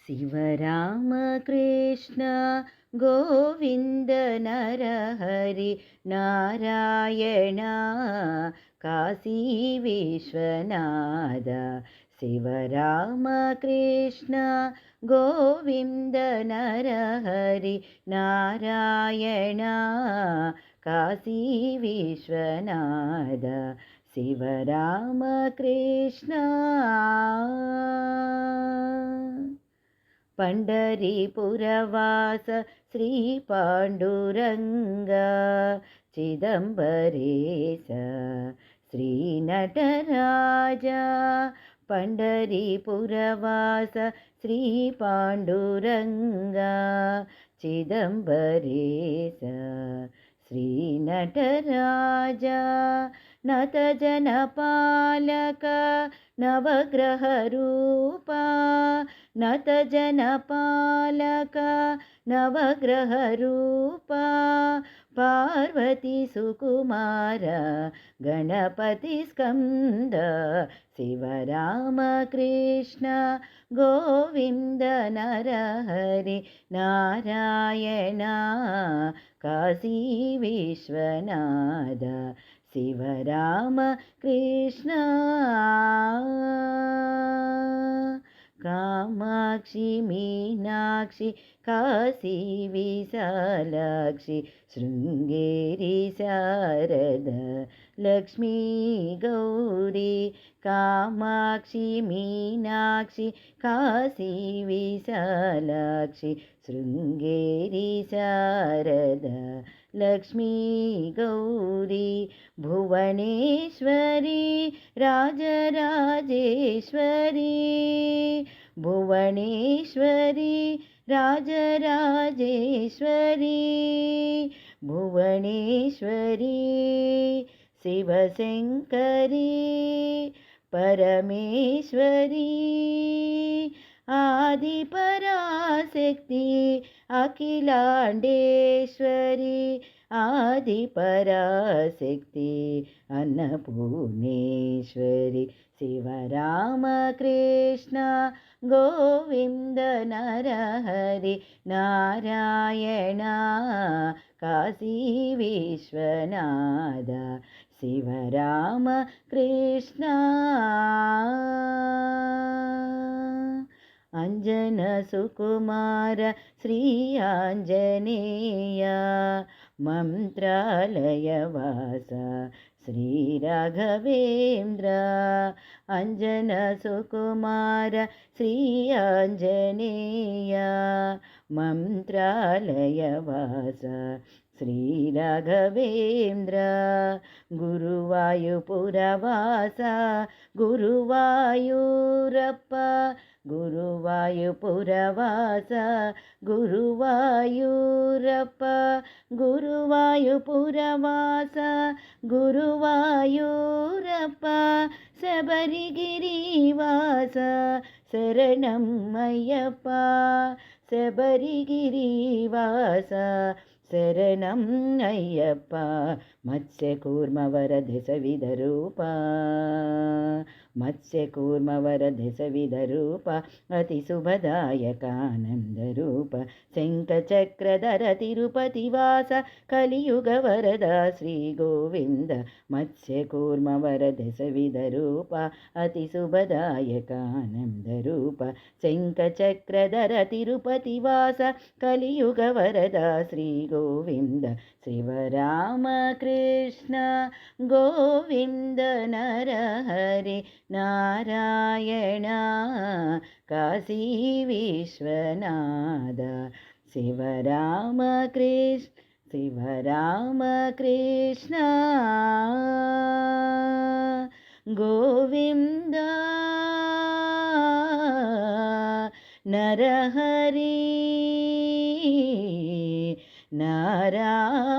शिवराम कृष्ण गोविन्द नरहरि नारायण काशी विश्वनाथ। शिवराम कृष्ण गोविन्द नरहरि नारायण काशी विश्वनाथ। शिवराम कृष्ण पंढरीपुरवास श्री पाण्डुरङ्ग चिदंबरेश श्री नटराज। पंढरीपुरवास श्री पाण्डुरङ्ग चिदंबरेश श्री नटराज। नतजनपालक नवग्रहरूपा नतजनपालक नवग्रहरूपा पार्वती सुकुमार गणपति स्कंद। शिवराम कृष्ण गोविन्द नरहरि नारायण काशी विश्वनाथ। शिवराम कृष्ण कामाक्षि मीनाक्षि काशी विशालाक्षि शृंगेरी शारद लक्ष्मी गौरी। कामाक्षि मीनाक्षि काशी विशालाक्षि शृंगेरी शारद लक्ष्मी गौरी। भुवनेश्वरी राजराजेश्वरी भुवनेश्वरी राजराजेश्वरी भुवनेश्वरी शिवशंकरी परमेश्वरी आदिपराशक्ति अखिलांडेश्वरी आदिपराशक्ति अन्नपूर्णेश्वरी। शिवराम कृष्ण गोविन्द नरहरि नारायण काशी विश्वनाथ। शिवराम कृष्ण अंजन सुकुमार श्री आंजनेय मंत्रालयवास श्री राघवेन्द्र। अंजन सुकुमार श्री आंजनेय मंत्रालयवास श्री राघवेन्द्र। गुरुवायुपुरवास गुरुवायूरप्प गुरुवायुपुरवास गुरुवायूरप्प गुरुवायुपुरवास गुरुवायूरप्प। शबरिगिरिवास शरणं अय्यप्प शबरिगिरिवास शरणं अय्यप्प। मत्स्यकूर्मवरदशविधरूप मत्स्यकूर्मवरदशविधरूप अतिशुभदायकानन्दरूप। शङ्खचक्रधर तिरुपतिवास कलियुगवरद श्रीगोविन्द। मत्स्यकूर्मवरदशविधरूप अतिशुभदायकानन्दरूप। शङ्खचक्रधर तिरुपतिवास कलियुगवरद श्रीगोविन्द। शिवराम कृष्ण गोविन्द नरहरि नारायण काशी विश्वनाथ। शिवराम कृष्ण गोविन्द नरहरि नारायण